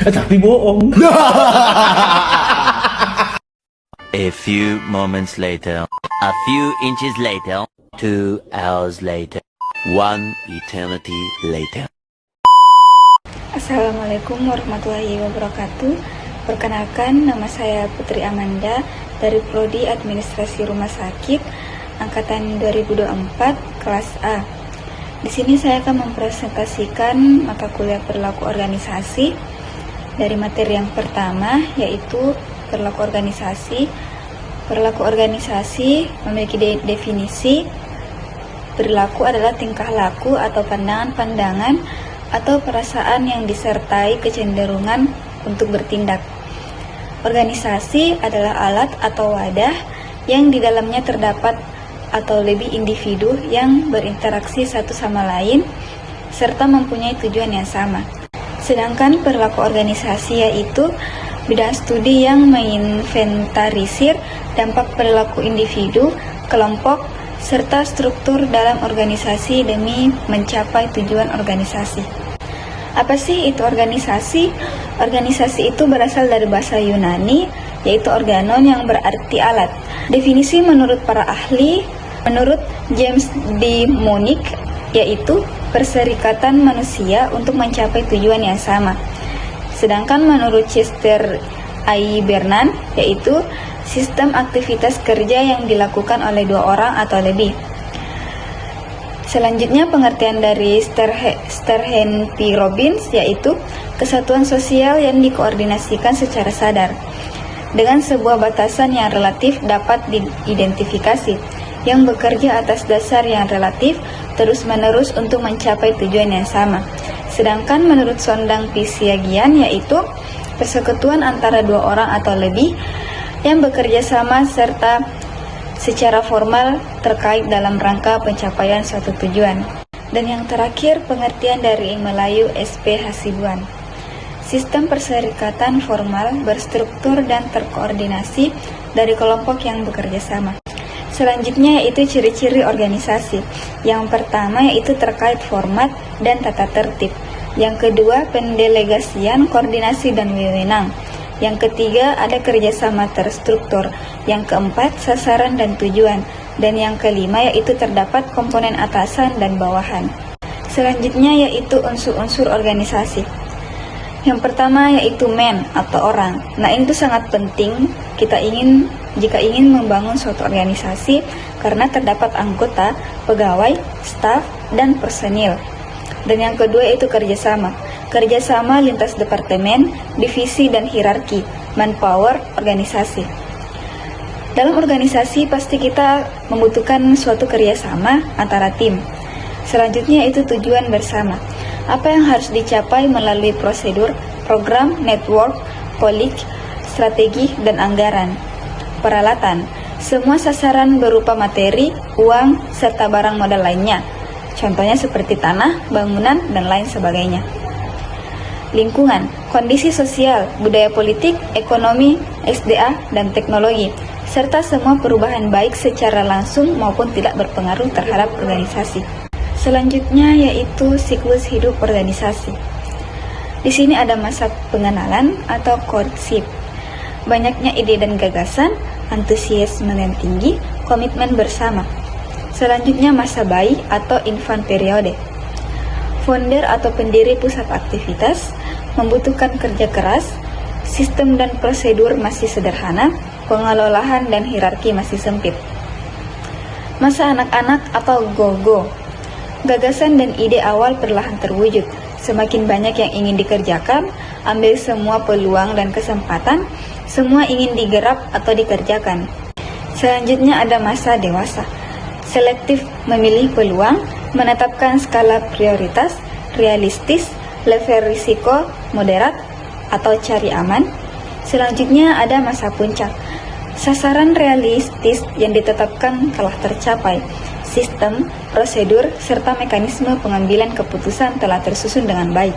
Tapi bohong. A few moments later, a few inches later, 2 hours later, 1 eternity later. Assalamualaikum warahmatullahi wabarakatuh. Perkenalkan, nama saya Putri Amanda dari Prodi Administrasi Rumah Sakit angkatan 2024 kelas A. Di sini saya akan mempresentasikan mata kuliah perilaku organisasi dari materi yang pertama, yaitu perilaku organisasi. Perilaku organisasi memiliki definisi. Perilaku adalah tingkah laku atau pandangan-pandangan atau perasaan yang disertai kecenderungan untuk bertindak. Organisasi adalah alat atau wadah yang di dalamnya terdapat atau lebih individu yang berinteraksi satu sama lain serta mempunyai tujuan yang sama. Sedangkan perilaku organisasi yaitu bidang studi yang menginventarisir dampak perilaku individu, kelompok, serta struktur dalam organisasi demi mencapai tujuan organisasi. Apa sih itu organisasi? Organisasi itu berasal dari bahasa Yunani, yaitu organon yang berarti alat. Definisi menurut para ahli, menurut James D. Monnick, yaitu perserikatan manusia untuk mencapai tujuan yang sama. Sedangkan menurut Chester I. Bernan, yaitu sistem aktivitas kerja yang dilakukan oleh 2 orang atau lebih. Selanjutnya pengertian dari Sterhen P. Robbins, yaitu kesatuan sosial yang dikoordinasikan secara sadar dengan sebuah batasan yang relatif dapat diidentifikasi, yang bekerja atas dasar yang relatif terus-menerus untuk mencapai tujuan yang sama. Sedangkan menurut Sondang P. Siagian, yaitu persekutuan antara 2 orang atau lebih yang bekerja sama serta secara formal terkait dalam rangka pencapaian suatu tujuan. Dan yang terakhir, pengertian dari Melayu SP Hasibuan. Sistem perserikatan formal berstruktur dan terkoordinasi dari kelompok yang bekerja sama. Selanjutnya yaitu ciri-ciri organisasi. Yang pertama yaitu terkait format dan tata tertib. Yang kedua, pendelegasian, koordinasi dan wewenang. Yang ketiga, ada kerjasama terstruktur. Yang keempat, sasaran dan tujuan. Dan yang kelima yaitu terdapat komponen atasan dan bawahan. Selanjutnya yaitu unsur-unsur organisasi. Yang pertama yaitu man atau orang. Nah, ini tuh sangat penting jika ingin membangun suatu organisasi karena terdapat anggota, pegawai, staf, dan personil. Dan yang kedua yaitu kerjasama. Kerjasama lintas departemen, divisi, dan hierarki, manpower, organisasi. Dalam organisasi pasti kita membutuhkan suatu kerjasama antara tim. Selanjutnya yaitu tujuan bersama. Apa yang harus dicapai melalui prosedur, program, network, polik, strategi, dan anggaran. Peralatan, semua sasaran berupa materi, uang, serta barang modal lainnya. Contohnya seperti tanah, bangunan, dan lain sebagainya. Lingkungan, kondisi sosial, budaya politik, ekonomi, SDA, dan teknologi, serta semua perubahan baik secara langsung maupun tidak berpengaruh terhadap organisasi. Selanjutnya yaitu siklus hidup organisasi. Di sini ada masa pengenalan atau courtship. Banyaknya ide dan gagasan, antusiasme yang tinggi, komitmen bersama. Selanjutnya masa bayi atau infant periode. Founder atau pendiri pusat aktivitas membutuhkan kerja keras, sistem dan prosedur masih sederhana, pengelolaan dan hierarki masih sempit. Masa anak-anak atau go-go. Gagasan dan ide awal perlahan terwujud. Semakin banyak yang ingin dikerjakan, ambil semua peluang dan kesempatan, semua ingin digerap atau dikerjakan. Selanjutnya ada masa dewasa. Selektif memilih peluang, menetapkan skala prioritas, realistis, level risiko, moderat, atau cari aman. Selanjutnya ada masa puncak. Sasaran realistis yang ditetapkan telah tercapai. Sistem, prosedur, serta mekanisme pengambilan keputusan telah tersusun dengan baik.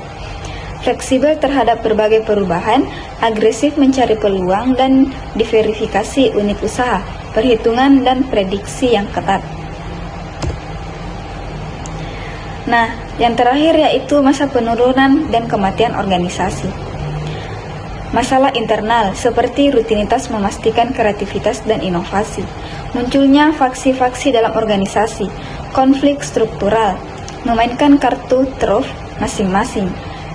Fleksibel terhadap berbagai perubahan, agresif mencari peluang dan diverifikasi unit usaha, perhitungan dan prediksi yang ketat. Nah, yang terakhir yaitu masa penurunan dan kematian organisasi. Masalah internal seperti rutinitas memastikan kreativitas dan inovasi. Munculnya faksi-faksi dalam organisasi, konflik struktural, memainkan kartu truf masing-masing.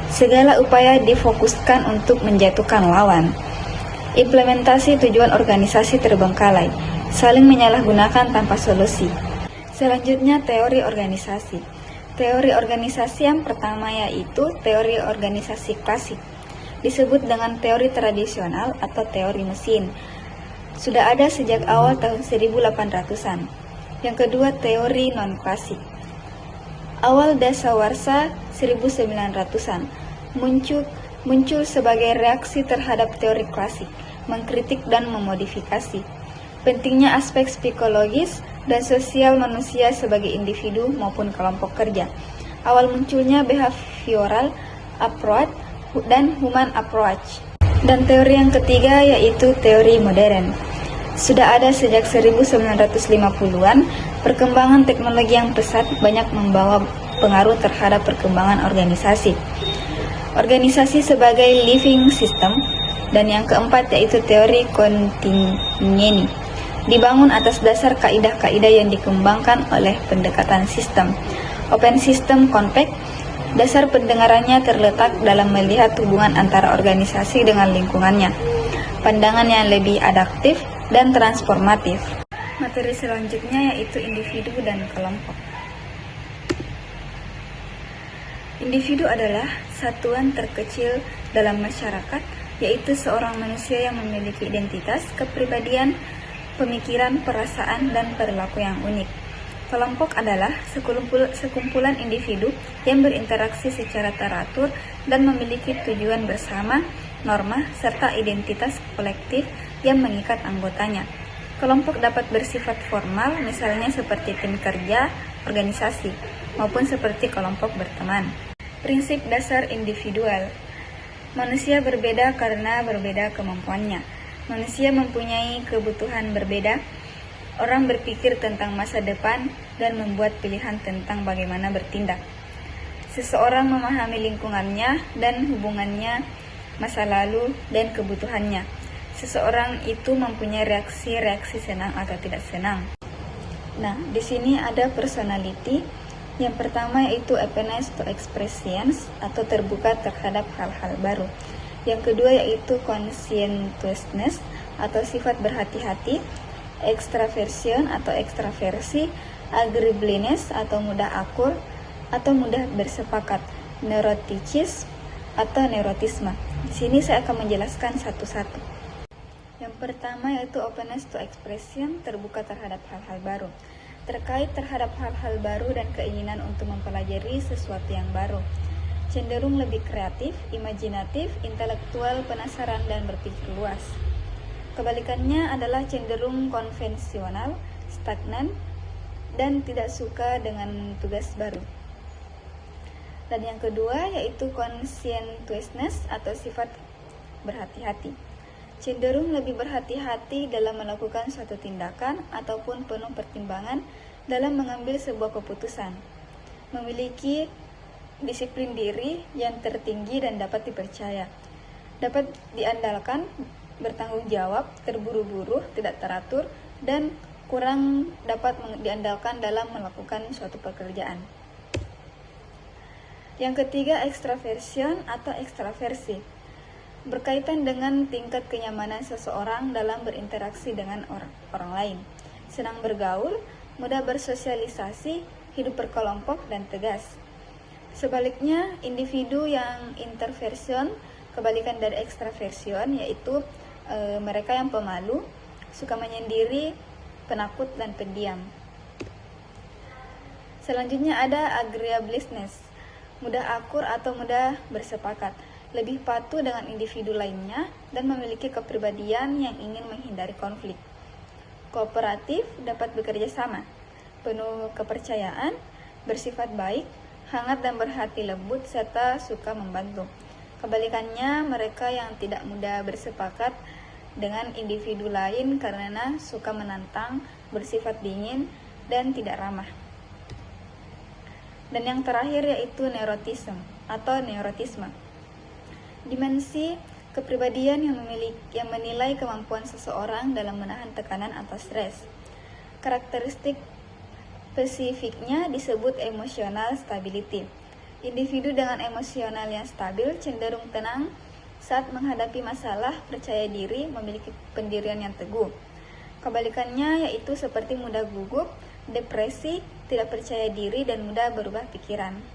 Segala upaya difokuskan untuk menjatuhkan lawan. Implementasi tujuan organisasi terbengkalai, saling menyalahgunakan tanpa solusi. Selanjutnya, teori organisasi. Teori organisasi yang pertama yaitu teori organisasi klasik. Disebut dengan teori tradisional atau teori mesin. Sudah ada sejak awal tahun 1800-an. Yang kedua, teori non-klasik. Awal dasawarsa 1900-an muncul sebagai reaksi terhadap teori klasik, mengkritik dan memodifikasi. Pentingnya aspek psikologis dan sosial manusia sebagai individu maupun kelompok kerja. Awal munculnya behavioral approach dan human approach. Dan teori yang ketiga yaitu teori modern. Sudah ada sejak 1950-an, perkembangan teknologi yang pesat banyak membawa pengaruh terhadap perkembangan organisasi. Organisasi sebagai living system. Dan yang keempat yaitu teori kontingensi. Dibangun atas dasar kaidah-kaidah yang dikembangkan oleh pendekatan sistem. Open system compact. Dasar pendengarannya terletak dalam melihat hubungan antara organisasi dengan lingkungannya. Pandangan yang lebih adaptif dan transformatif. Materi selanjutnya yaitu individu dan kelompok. Individu adalah satuan terkecil dalam masyarakat, yaitu seorang manusia yang memiliki identitas, kepribadian, pemikiran, perasaan, dan perilaku yang unik. Kelompok adalah sekumpulan individu yang berinteraksi secara teratur dan memiliki tujuan bersama, norma, serta identitas kolektif yang mengikat anggotanya. Kelompok dapat bersifat formal, misalnya seperti tim kerja, organisasi, maupun seperti kelompok berteman. Prinsip dasar individual. Manusia berbeda karena berbeda kemampuannya. Manusia mempunyai kebutuhan berbeda. Orang berpikir tentang masa depan dan membuat pilihan tentang bagaimana bertindak. Seseorang memahami lingkungannya dan hubungannya, masa lalu, dan kebutuhannya. Seseorang itu mempunyai reaksi senang atau tidak senang. Nah, di sini ada personality. Yang pertama yaitu openness to expressions atau terbuka terhadap hal-hal baru. Yang kedua yaitu conscientiousness atau sifat berhati-hati. Extraversion atau ekstraversi, agreeableness atau mudah akur atau mudah bersepakat, neuroticism atau neurotisme. Di sini saya akan menjelaskan satu-satu. Yang pertama yaitu openness to expression, terbuka terhadap hal-hal baru. Terkait terhadap hal-hal baru dan keinginan untuk mempelajari sesuatu yang baru. Cenderung lebih kreatif, imajinatif, intelektual, penasaran, dan berpikir luas. Kebalikannya adalah cenderung konvensional, stagnan, dan tidak suka dengan tugas baru. Dan yang kedua yaitu conscientiousness atau sifat berhati-hati. Cenderung lebih berhati-hati dalam melakukan suatu tindakan ataupun penuh pertimbangan dalam mengambil sebuah keputusan. Memiliki disiplin diri yang tertinggi dan dapat dipercaya. Dapat diandalkan, bertanggung jawab, terburu-buru, tidak teratur, dan kurang dapat diandalkan dalam melakukan suatu pekerjaan. Yang ketiga, extraversion atau ekstraversi. Berkaitan dengan tingkat kenyamanan seseorang dalam berinteraksi dengan orang lain. Senang bergaul, mudah bersosialisasi, hidup berkelompok, dan tegas. Sebaliknya, individu yang introversion, kebalikan dari extraversion, yaitu mereka yang pemalu, suka menyendiri, penakut, dan pendiam. Selanjutnya ada agreeableness, mudah akur atau mudah bersepakat, lebih patuh dengan individu lainnya, dan memiliki kepribadian yang ingin menghindari konflik. Kooperatif, dapat bekerja sama, penuh kepercayaan, bersifat baik, hangat dan berhati lembut, serta suka membantu. Kebalikannya, mereka yang tidak mudah bersepakat dengan individu lain karena suka menantang, bersifat dingin, dan tidak ramah. Dan yang terakhir yaitu neurotisme atau neurotisme. Dimensi kepribadian yang menilai kemampuan seseorang dalam menahan tekanan atau stres. Karakteristik spesifiknya disebut emotional stability. Individu dengan emosional yang stabil cenderung tenang saat menghadapi masalah, percaya diri, memiliki pendirian yang teguh. Kebalikannya yaitu seperti mudah gugup, depresi, tidak percaya diri, dan mudah berubah pikiran.